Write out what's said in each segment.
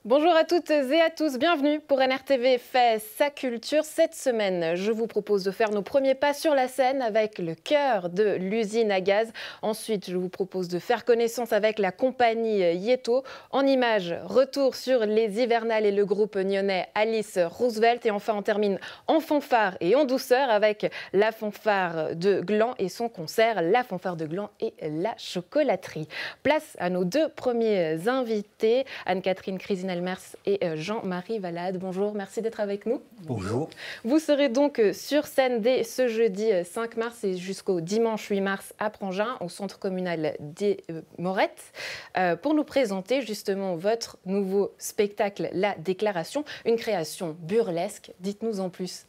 Bonjour à toutes et à tous, bienvenue pour NRTV fait sa culture. Cette semaine, je vous propose de faire nos premiers pas sur la scène avec le cœur de l'usine à gaz. Ensuite, je vous propose de faire connaissance avec la compagnie Yetto. En images, retour sur les hivernales et le groupe nyonnais Alice Roosevelt. Et enfin, on termine en fanfare et en douceur avec la fanfare de Gland et son concert, la fanfare de Gland et la chocolaterie. Place à nos deux premiers invités, Anne-Catherine Crisinel et Jean-Marie Valade. Bonjour, merci d'être avec nous. Bonjour. Vous serez donc sur scène dès ce jeudi 5 mars et jusqu'au dimanche 8 mars à Prangin, au centre communal des Morettes, pour nous présenter justement votre nouveau spectacle, La Déclaration, une création burlesque. Dites-nous en plus.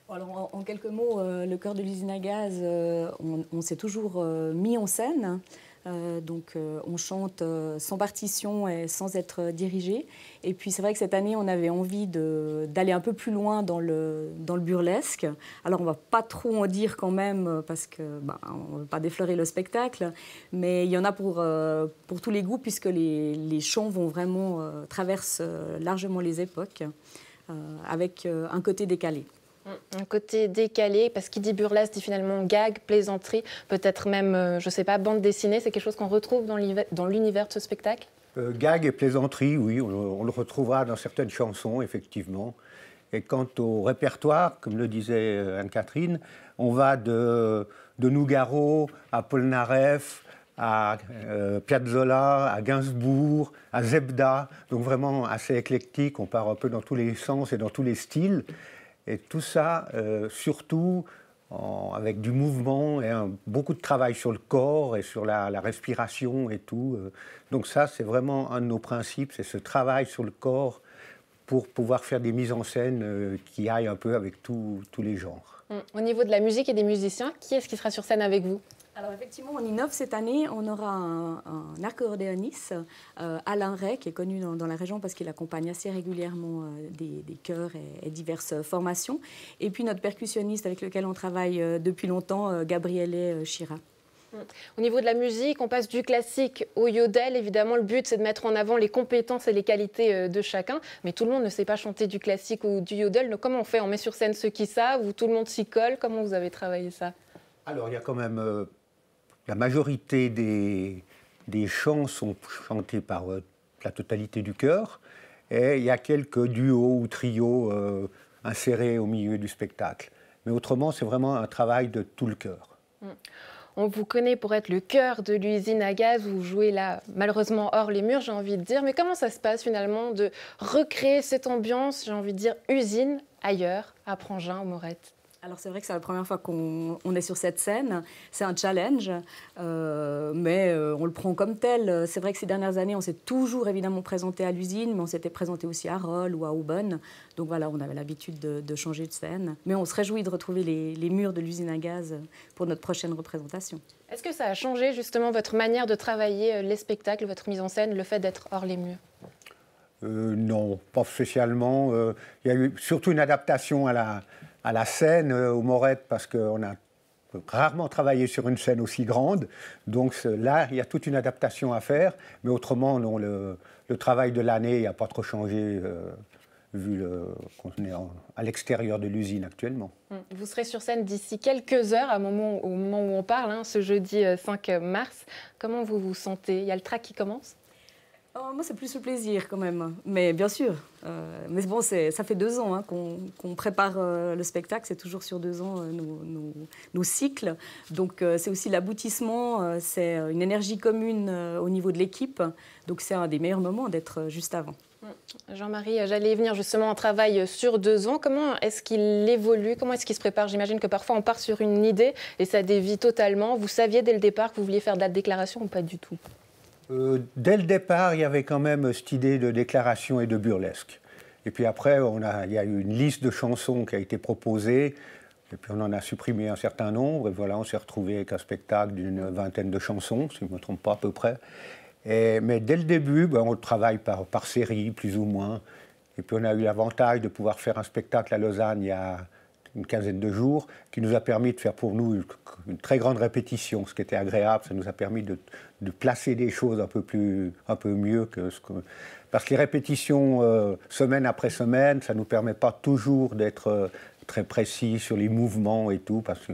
Alors, en quelques mots, le cœur de l'usine à gaz, on s'est toujours mis en scène. On chante sans partition et sans être dirigé. Et puis c'est vrai que cette année, on avait envie d'aller un peu plus loin dans le burlesque. Alors on ne va pas trop en dire quand même parce qu'on ne veut pas déflorer le spectacle. Mais il y en a pour tous les goûts puisque les chants vont vraiment traversent largement les époques avec un côté décalé. Un côté décalé, parce qu'il dit burlesque, dit finalement gag, plaisanterie, peut-être même, je ne sais pas, bande dessinée. C'est quelque chose qu'on retrouve dans l'univers de ce spectacle? Gag et plaisanterie, oui, on le retrouvera dans certaines chansons, effectivement. Et quant au répertoire, comme le disait Anne-Catherine, on va de Nougaro à Polnareff, à Piazzolla, à Gainsbourg, à Zebda, donc vraiment assez éclectique. On part un peu dans tous les sens et dans tous les styles. Et tout ça, surtout avec du mouvement et beaucoup de travail sur le corps et sur la respiration et tout. Donc ça, c'est vraiment un de nos principes, c'est ce travail sur le corps pour pouvoir faire des mises en scène qui aillent un peu avec tous les genres. Au niveau de la musique et des musiciens, qui est-ce qui sera sur scène avec vous? Alors effectivement, on innove cette année. On aura un accordéoniste, Alain Ray, qui est connu dans la région parce qu'il accompagne assez régulièrement des chœurs et diverses formations. Et puis notre percussionniste avec lequel on travaille depuis longtemps, Gabriele Chira. Au niveau de la musique, on passe du classique au yodel. Évidemment, le but, c'est de mettre en avant les compétences et les qualités de chacun. Mais tout le monde ne sait pas chanter du classique ou du yodel. Donc comment on fait? On met sur scène ceux qui savent ou tout le monde s'y colle? Comment vous avez travaillé ça? Alors, il y a quand même... La majorité des chants sont chantés par la totalité du chœur et il y a quelques duos ou trios insérés au milieu du spectacle. Mais autrement, c'est vraiment un travail de tout le chœur. On vous connaît pour être le cœur de l'usine à gaz, vous jouez là, malheureusement hors les murs, j'ai envie de dire. Mais comment ça se passe finalement de recréer cette ambiance, j'ai envie de dire, usine ailleurs, à Prangin, aux Morettes? Alors c'est vrai que c'est la première fois qu'on est sur cette scène. C'est un challenge, mais on le prend comme tel. C'est vrai que ces dernières années, on s'est toujours évidemment présenté à l'usine, mais on s'était présenté aussi à Rolle ou à Aubonne. Donc voilà, on avait l'habitude de changer de scène. Mais on se réjouit de retrouver les murs de l'usine à gaz pour notre prochaine représentation. Est-ce que ça a changé justement votre manière de travailler les spectacles, votre mise en scène, le fait d'être hors les murs? Non, pas spécialement. Il y a eu surtout une adaptation à la scène aux Morettes parce qu'on a rarement travaillé sur une scène aussi grande. Donc là, il y a toute une adaptation à faire. Mais autrement, non, le travail de l'année n'a pas trop changé vu qu'on est à l'extérieur de l'usine actuellement. Vous serez sur scène d'ici quelques heures, au moment où on parle, ce jeudi 5 mars. Comment vous vous sentez? Il y a le track qui commence? Moi, c'est plus le plaisir quand même. Mais bien sûr. Mais bon, ça fait 2 ans qu'on prépare le spectacle. C'est toujours sur 2 ans nos cycles. Donc, c'est aussi l'aboutissement. C'est une énergie commune au niveau de l'équipe. Donc, c'est un des meilleurs moments d'être juste avant. Jean-Marie, j'allais y venir justement, un travail sur 2 ans. Comment est-ce qu'il évolue? Comment est-ce qu'il se prépare? J'imagine que parfois on part sur une idée et ça dévie totalement. Vous saviez dès le départ que vous vouliez faire de la déclaration ou pas du tout? Dès le départ, il y avait quand même cette idée de déclaration et de burlesque. Et puis après, il y a eu une liste de chansons qui a été proposée. Et puis on en a supprimé un certain nombre. Et voilà, on s'est retrouvé avec un spectacle d'une 20aine de chansons, si je ne me trompe pas à peu près. Mais dès le début, on travaille par série, plus ou moins. Et puis on a eu l'avantage de pouvoir faire un spectacle à Lausanne il y a une quinzaine de jours, qui nous a permis de faire pour nous une très grande répétition, ce qui était agréable. Ça nous a permis de placer des choses un peu mieux que ce que... Parce que les répétitions, semaine après semaine, ça ne nous permet pas toujours d'être très précis sur les mouvements et tout, parce que,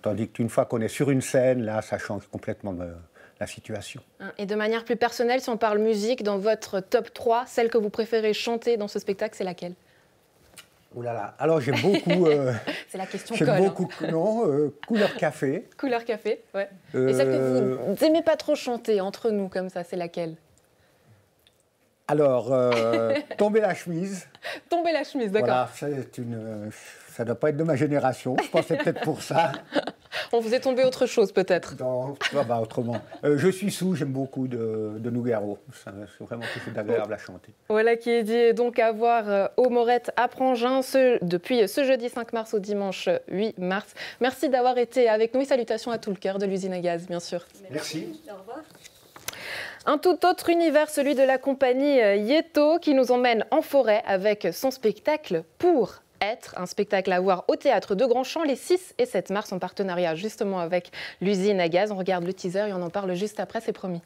tandis qu'une fois qu'on est sur une scène, là, ça change complètement la situation. Et de manière plus personnelle, si on parle musique, dans votre top 3, celle que vous préférez chanter dans ce spectacle, c'est laquelle? Oh là là, alors j'aime beaucoup... c'est la question j'aime colle. beaucoup, non, Couleur Café. Couleur Café, ouais. Et celle que vous n'aimez pas trop chanter, entre nous, comme ça, c'est laquelle? Alors, Tomber la chemise. Tomber la chemise, d'accord. Voilà, ça ne doit pas être de ma génération, je pense que c'est peut-être pour ça. On vous est tombé autre chose, peut-être. Non, autrement. Je suis sous, j'aime beaucoup de Nougaro. C'est vraiment quelque chose d'agréable à chanter. Voilà qui est dit, donc à voir au Morette à Prangin depuis ce jeudi 5 mars au dimanche 8 mars. Merci d'avoir été avec nous et salutations à tout le cœur de l'usine à gaz, bien sûr. Merci. Au revoir. Un tout autre univers, celui de la compagnie Yeto, qui nous emmène en forêt avec son spectacle Pour être, un spectacle à voir au théâtre de Grandchamp les 6 et 7 mars en partenariat justement avec l'usine à gaz. On regarde le teaser et on en parle juste après, c'est promis.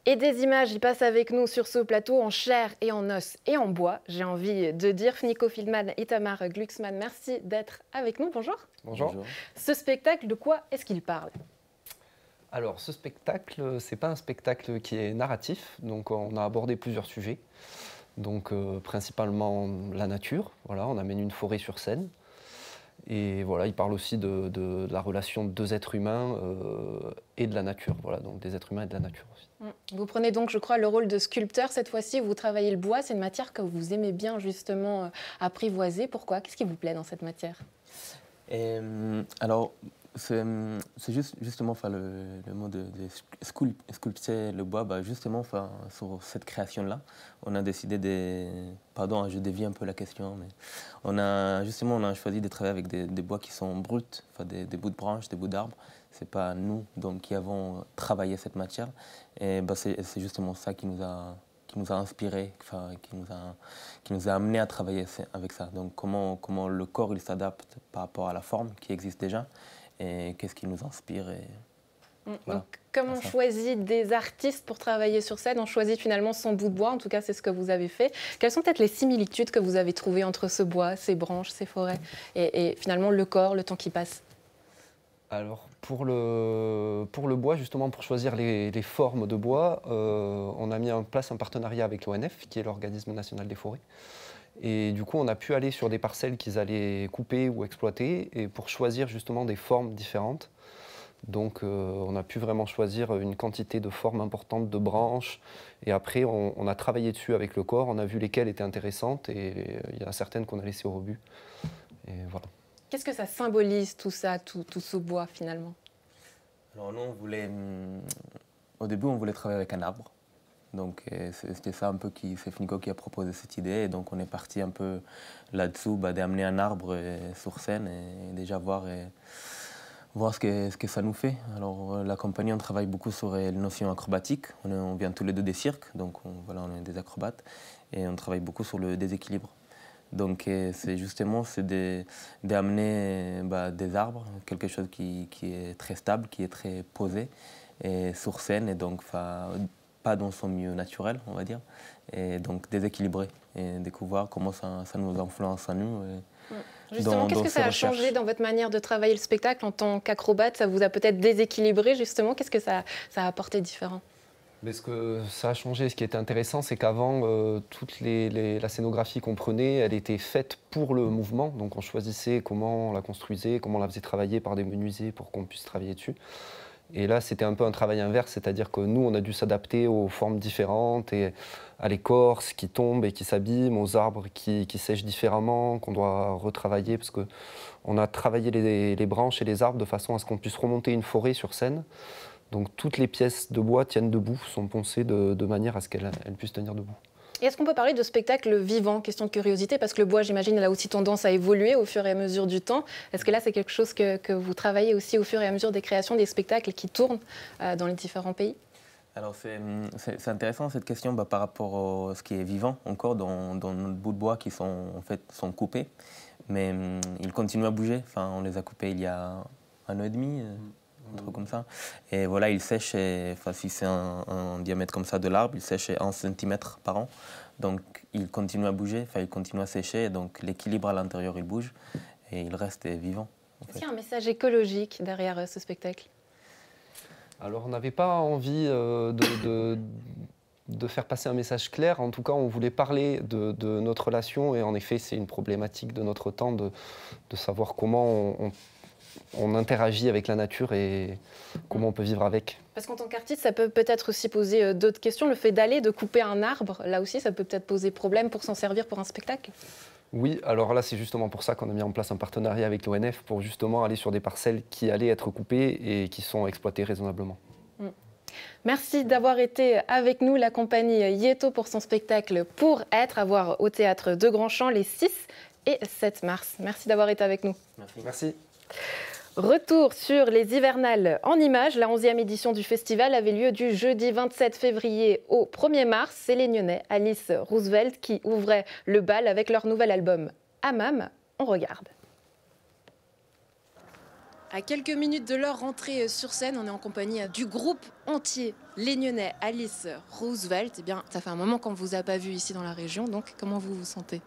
Et des images, ils passent avec nous sur ce plateau en chair et en os et en bois. J'ai envie de dire, Nico Feldman, Itamar Glucksmann, merci d'être avec nous. Bonjour. Bonjour. Ce spectacle, de quoi est-ce qu'il parle? Alors, ce spectacle, c'est pas un spectacle qui est narratif. Donc, on a abordé plusieurs sujets. Donc, principalement la nature. Voilà, on amène une forêt sur scène. Et voilà, il parle aussi de la relation de deux êtres humains et de la nature. Voilà, donc des êtres humains et de la nature aussi. Vous prenez donc, je crois, le rôle de sculpteur. Cette fois-ci, vous travaillez le bois. C'est une matière que vous aimez bien, justement, apprivoiser. Pourquoi? Qu'est-ce qui vous plaît dans cette matière? Alors, c'est justement le mot de sculpter le bois. Justement, sur cette création-là, on a décidé de... Pardon, je dévie un peu la question, mais on a choisi de travailler avec des bois qui sont bruts, des bouts de branches, des bouts d'arbres. C'est pas nous donc, qui avons travaillé cette matière. Et c'est justement ça qui nous a inspiré, qui nous a amené à travailler avec ça. Donc comment le corps il s'adapte par rapport à la forme qui existe déjà et qu'est-ce qui nous inspire. Donc, comme on choisit des artistes pour travailler sur scène, on choisit finalement son bout de bois, en tout cas c'est ce que vous avez fait. Quelles sont peut-être les similitudes que vous avez trouvées entre ce bois, ces branches, ces forêts et finalement le corps, le temps qui passe? Alors, pour le bois, justement, pour choisir les formes de bois, on a mis en place un partenariat avec l'ONF, qui est l'Organisme national des forêts. Et du coup, on a pu aller sur des parcelles qu'ils allaient couper ou exploiter, et pour choisir justement des formes différentes. Donc, on a pu vraiment choisir une quantité de formes importantes de branches. Et après, on a travaillé dessus avec le corps, on a vu lesquelles étaient intéressantes, et il y a certaines qu'on a laissées au rebut. Et voilà. Qu'est-ce que ça symbolise tout ça, tout ce bois finalement? Alors nous, au début, on voulait travailler avec un arbre. Donc c'était ça un peu c'est Nico qui a proposé cette idée. Et donc on est parti un peu là-dessous, d'amener un arbre sur scène et déjà voir ce que ça nous fait. Alors la compagnie, on travaille beaucoup sur les notions acrobatiques. On vient tous les deux des cirques, donc on est des acrobates. Et on travaille beaucoup sur le déséquilibre. Donc c'est justement d'amener des arbres, quelque chose qui est très stable, qui est très posé et sur scène, et donc pas dans son milieu naturel, on va dire, et donc déséquilibré, et découvrir comment ça nous influence à nous. Justement, qu'est-ce que ça a changé dans votre manière de travailler le spectacle en tant qu'acrobate? Ça vous a peut-être déséquilibré, justement. Qu'est-ce que ça a apporté différent? Mais ce que ça a changé, ce qui était intéressant, c'est qu'avant, toute la scénographie qu'on prenait, elle était faite pour le mouvement. Donc on choisissait comment on la construisait, comment on la faisait travailler par des menuisiers pour qu'on puisse travailler dessus. Et là, c'était un peu un travail inverse, c'est-à-dire que nous, on a dû s'adapter aux formes différentes, et à l'écorce qui tombe et qui s'abîme, aux arbres qui sèchent différemment, qu'on doit retravailler, parce qu'on a travaillé les branches et les arbres de façon à ce qu'on puisse remonter une forêt sur scène. Donc toutes les pièces de bois tiennent debout, sont poncées de manière à ce qu'elles puissent tenir debout. Et est-ce qu'on peut parler de spectacle vivant? Question de curiosité, parce que le bois, j'imagine, il a aussi tendance à évoluer au fur et à mesure du temps. Est-ce que là, c'est quelque chose que vous travaillez aussi au fur et à mesure des créations, des spectacles qui tournent dans les différents pays? Alors c'est intéressant cette question par rapport à ce qui est vivant encore dans notre bout de bois qui sont coupés, mais ils continuent à bouger. Enfin, on les a coupés il y a 1 an et demi. Un truc comme ça. Et voilà, il sèche, si c'est un diamètre comme ça de l'arbre, il sèche 1 cm par an. Donc il continue à bouger, il continue à sécher, donc l'équilibre à l'intérieur, il bouge et il reste vivant. Est-ce qu'il y a un message écologique derrière ce spectacle? Alors on n'avait pas envie de faire passer un message clair. En tout cas, on voulait parler de notre relation, et en effet, c'est une problématique de notre temps de savoir comment on interagit avec la nature et comment on peut vivre avec. Parce qu'en tant qu'artiste, ça peut peut-être aussi poser d'autres questions. Le fait de couper un arbre, là aussi, ça peut peut-être poser problème pour s'en servir pour un spectacle? Oui, alors là, c'est justement pour ça qu'on a mis en place un partenariat avec l'ONF, pour justement aller sur des parcelles qui allaient être coupées et qui sont exploitées raisonnablement. Merci d'avoir été avec nous, la compagnie Yeto, pour son spectacle Pour être, à voir au Théâtre de Grandchamp les 6 et 7 mars. Merci d'avoir été avec nous. Merci. Retour sur les hivernales en images. La 11e édition du festival avait lieu du jeudi 27 février au 1er mars. C'est les Nyonnais Alice Roosevelt qui ouvraient le bal avec leur nouvel album Hammam. On regarde. À quelques minutes de leur rentrée sur scène, on est en compagnie du groupe entier, les Nyonnais Alice Roosevelt. Eh bien, ça fait un moment qu'on ne vous a pas vu ici dans la région, donc comment vous vous sentez?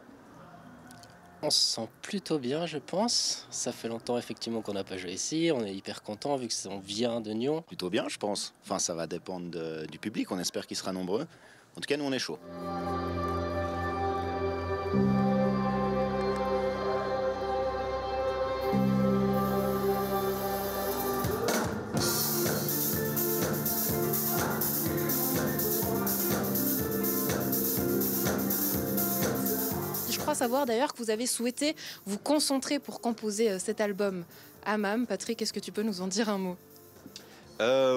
On se sent plutôt bien, je pense. Ça fait longtemps effectivement qu'on n'a pas joué ici. On est hyper content vu qu'on vient de Nyon. Plutôt bien, je pense. Enfin, ça va dépendre du public. On espère qu'il sera nombreux. En tout cas, nous, on est chaud. Je crois savoir d'ailleurs que vous avez souhaité vous concentrer pour composer cet album Hammam. Patrick, est-ce que tu peux nous en dire un mot?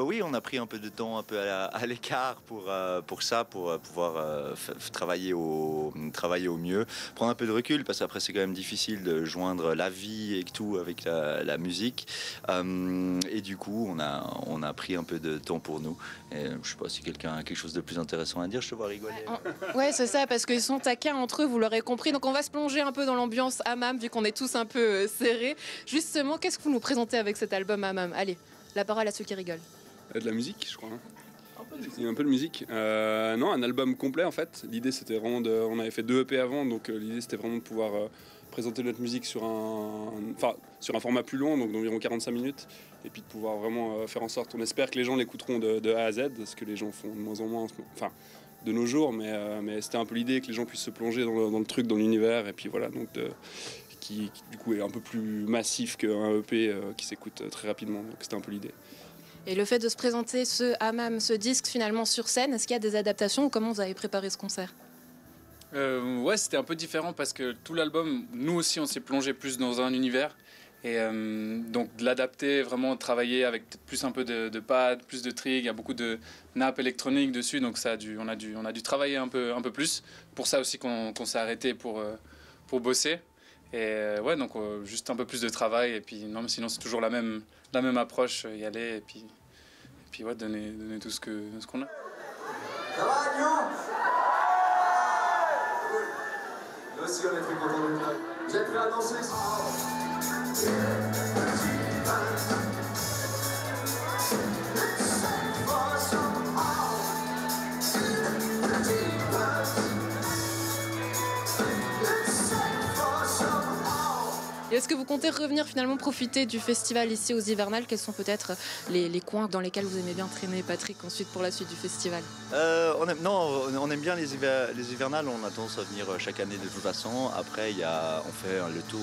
Oui, on a pris un peu de temps un peu à l'écart pour ça, pour pouvoir travailler au mieux, prendre un peu de recul, parce qu'après c'est quand même difficile de joindre la vie et tout avec la musique. Et du coup, on a pris un peu de temps pour nous. Et, je sais pas si quelqu'un a quelque chose de plus intéressant à dire, je te vois rigoler. Ouais, c'est ça, parce qu'ils sont taquins entre eux, vous l'aurez compris. Donc on va se plonger un peu dans l'ambiance Hammam, vu qu'on est tous un peu serrés. Justement, qu'est-ce que vous nous présentez avec cet album Hammam? Allez, la parole à ceux qui rigolent. De la musique, je crois. Il y a un peu de musique. Non, un album complet en fait. L'idée c'était vraiment on avait fait 2 EP avant, donc l'idée c'était vraiment de pouvoir présenter notre musique sur un format plus long, donc d'environ 45 minutes, et puis de pouvoir vraiment faire en sorte, on espère que les gens l'écouteront de A à Z, ce que les gens font de moins en moins, enfin de nos jours, mais c'était un peu l'idée que les gens puissent se plonger dans le truc, dans l'univers, et puis voilà, donc qui du coup est un peu plus massif qu'un EP qui s'écoute très rapidement, donc c'était un peu l'idée. Et le fait de se présenter ce Hammam, ce disque finalement sur scène, est-ce qu'il y a des adaptations ou comment vous avez préparé ce concert? Ouais, c'était un peu différent parce que tout l'album, nous aussi on s'est plongé plus dans un univers. Et donc de l'adapter, vraiment travailler avec plus un peu de pads, plus de trig, il y a beaucoup de nappes électroniques dessus, donc on a dû travailler un peu plus. Pour ça aussi qu'on s'est arrêté pour bosser. Et ouais, donc juste un peu plus de travail, et puis non, mais sinon c'est toujours la même approche, y aller, et puis ouais, donner tout ce qu'on a. Ça va, Nyon? aussi, on est très contents d'être là. Vous êtes prêts à danser? Et est-ce que vous comptez revenir finalement profiter du festival ici aux Hivernales? Quels sont peut-être les coins dans lesquels vous aimez bien traîner, Patrick, ensuite pour la suite du festival? On aime bien les hivernales, on a tendance à venir chaque année de toute façon. Après, on fait le tour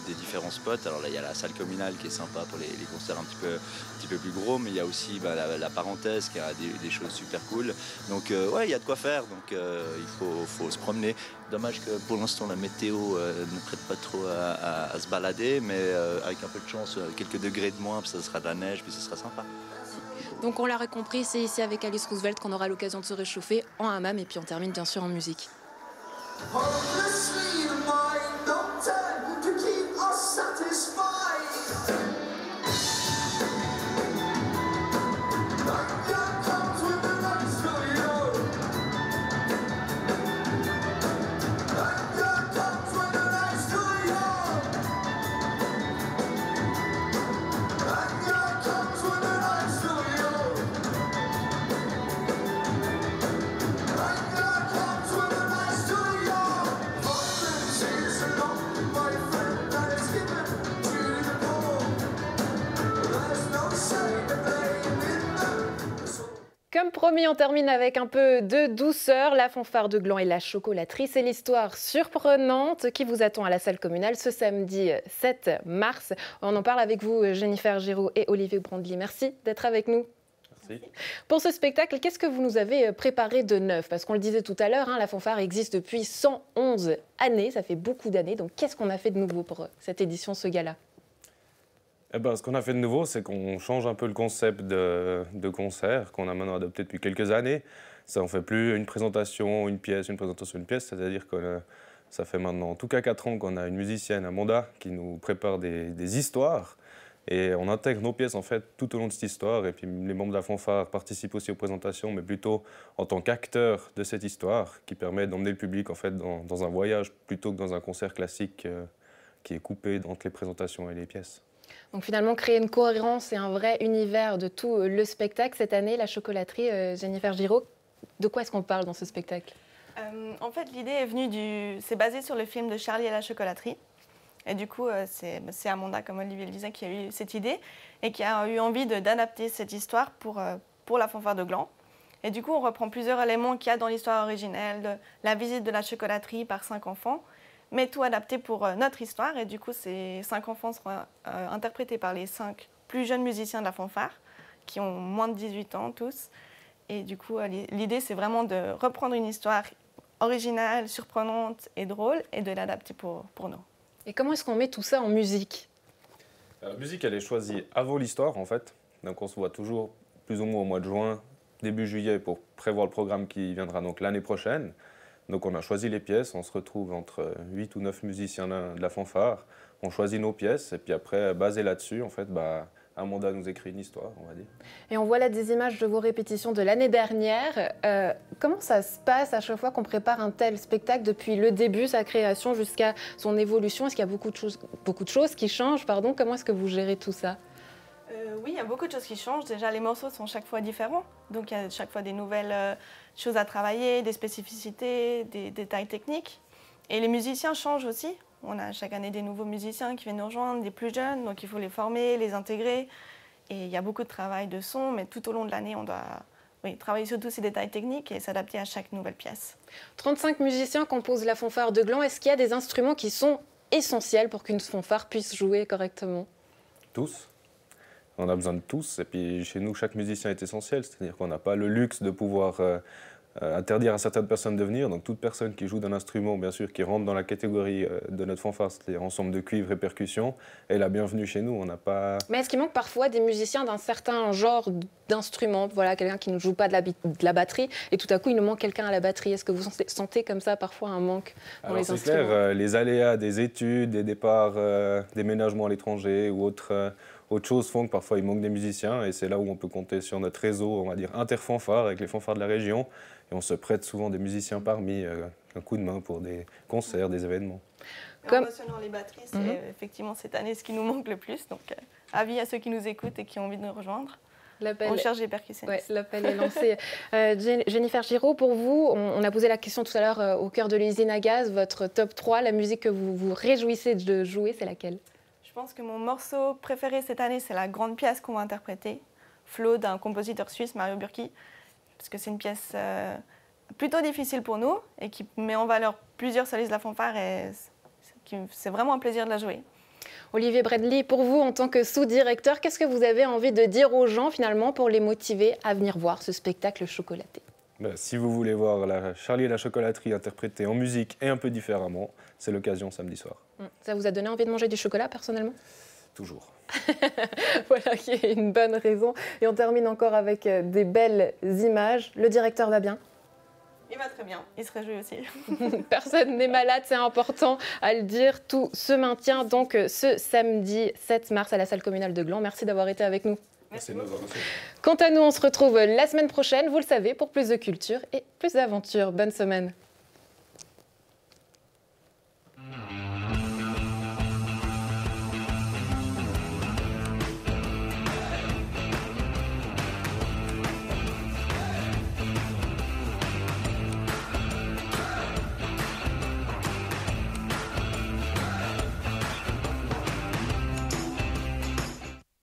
des différents spots. Alors là, il y a la salle communale qui est sympa pour les concerts un petit peu plus gros, mais il y a aussi la parenthèse qui a des choses super cool. Donc ouais, il y a de quoi faire, donc il faut se promener. Dommage que pour l'instant la météo ne prête pas trop à se balader, mais avec un peu de chance, quelques degrés de moins, puis ça sera de la neige, puis ça sera sympa. Donc on l'aura compris, c'est ici avec Alice Roosevelt qu'on aura l'occasion de se réchauffer en hammam et puis on termine bien sûr en musique. Comme promis, on termine avec un peu de douceur. La fanfare de Gland et la chocolaterie, c'est l'histoire surprenante qui vous attend à la salle communale ce samedi 7 mars. On en parle avec vous, Jennifer Giraud et Olivier Brandly. Merci d'être avec nous. Merci. Pour ce spectacle, qu'est-ce que vous nous avez préparé de neuf? Parce qu'on le disait tout à l'heure, la fanfare existe depuis 111 années, ça fait beaucoup d'années. Donc qu'est-ce qu'on a fait de nouveau pour cette édition, ce gala? Ce qu'on a fait de nouveau, c'est qu'on change un peu le concept de concert qu'on a maintenant adopté depuis quelques années. Ça, on ne fait plus une présentation, une pièce, c'est-à-dire que ça fait maintenant en tout cas 4 ans qu'on a une musicienne, Amanda, qui nous prépare des histoires. Et on intègre nos pièces en fait tout au long de cette histoire. Et puis les membres de la fanfare participent aussi aux présentations, mais plutôt en tant qu'acteurs de cette histoire, qui permet d'emmener le public en fait dans un voyage plutôt que dans un concert classique qui est coupé entre les présentations et les pièces. Donc finalement, créer une cohérence et un vrai univers de tout le spectacle. Cette année, la chocolaterie, Jennifer Giraud, de quoi est-ce qu'on parle dans ce spectacle? En fait, l'idée est venue c'est basé sur le film de Charlie et la chocolaterie. Et du coup, c'est Amanda, comme Olivier le disait, qui a eu cette idée et qui a eu envie d'adapter cette histoire pour la fanfare de Gland. Et du coup, on reprend plusieurs éléments qu'il y a dans l'histoire originelle, la visite de la chocolaterie par 5 enfants, mais tout adapté pour notre histoire. Et du coup, ces 5 enfants seront interprétés par les 5 plus jeunes musiciens de la fanfare, qui ont moins de 18 ans tous. Et du coup, l'idée, c'est vraiment de reprendre une histoire originale, surprenante et drôle, et de l'adapter pour nous. Et comment est-ce qu'on met tout ça en musique? La musique, elle est choisie avant l'histoire, en fait. Donc on se voit toujours plus ou moins au mois de juin, début juillet, pour prévoir le programme qui viendra donc l'année prochaine. Donc on a choisi les pièces, on se retrouve entre 8 ou 9 musiciens de la fanfare, on choisit nos pièces, et puis après, basé là-dessus, en fait, Amanda nous écrit une histoire, on va dire. Et on voit là des images de vos répétitions de l'année dernière. Comment ça se passe à chaque fois qu'on prépare un tel spectacle, depuis le début, sa création, jusqu'à son évolution? Est-ce qu'il y a beaucoup de choses qui changent, pardon? Comment est-ce que vous gérez tout ça? Oui, il y a beaucoup de choses qui changent. Déjà, les morceaux sont chaque fois différents. Donc, il y a chaque fois des nouvelles choses à travailler, des spécificités, des détails techniques. Et les musiciens changent aussi. On a chaque année des nouveaux musiciens qui viennent nous rejoindre, des plus jeunes. Donc, il faut les former, les intégrer. Et il y a beaucoup de travail de son. Mais tout au long de l'année, on doit travailler sur tous ces détails techniques et s'adapter à chaque nouvelle pièce. 35 musiciens composent la fanfare de Gland. Est-ce qu'il y a des instruments qui sont essentiels pour qu'une fanfare puisse jouer correctement? Tous. On a besoin de tous, et puis chez nous, chaque musicien est essentiel, c'est-à-dire qu'on n'a pas le luxe de pouvoir interdire à certaines personnes de venir, donc toute personne qui joue d'un instrument, bien sûr, qui rentre dans la catégorie de notre fanfare, c'est-à-dire ensemble de cuivre et percussion, est la bienvenue chez nous, on n'a pas... Mais est-ce qu'il manque parfois des musiciens d'un certain genre d'instrument, voilà, quelqu'un qui ne joue pas de la batterie, et tout à coup il nous manque quelqu'un à la batterie? Est-ce que vous sentez comme ça parfois un manque dans les instruments? C'est clair, les aléas des études, des départs, déménagements à l'étranger ou autres autre chose font que parfois il manque des musiciens et c'est là où on peut compter sur notre réseau, on va dire interfanfare avec les fanfares de la région et on se prête souvent des musiciens parmi un coup de main pour des concerts, des événements. En mentionnant les batteries, c'est effectivement cette année ce qui nous manque le plus, donc avis à ceux qui nous écoutent et qui ont envie de nous rejoindre. On cherche des percussionnistes. Ouais, l'appel est lancé. Jennifer Giraud, pour vous, on a posé la question tout à l'heure au cœur de l'usine à gaz, votre top 3, la musique que vous vous réjouissez de jouer, c'est laquelle? Je pense que mon morceau préféré cette année, c'est la grande pièce qu'on va interpréter, Flo, d'un compositeur suisse, Mario Burki, parce que c'est une pièce plutôt difficile pour nous et qui met en valeur plusieurs solistes de la fanfare et c'est vraiment un plaisir de la jouer. Olivier Bradley, pour vous, en tant que sous-directeur, qu'est-ce que vous avez envie de dire aux gens finalement pour les motiver à venir voir ce spectacle chocolaté? Si vous voulez voir Charlie et la chocolaterie interprétée en musique et un peu différemment, c'est l'occasion samedi soir. Ça vous a donné envie de manger du chocolat personnellement? Toujours. Voilà qui est une bonne raison. Et on termine encore avec des belles images. Le directeur va bien? Il va très bien, il se réjouit aussi. Personne n'est malade, c'est important à le dire. Tout se maintient donc ce samedi 7 mars à la salle communale de Gland. Merci d'avoir été avec nous. Merci de nous avoir reçus. Quant à nous, on se retrouve la semaine prochaine, vous le savez, pour plus de culture et plus d'aventures. Bonne semaine.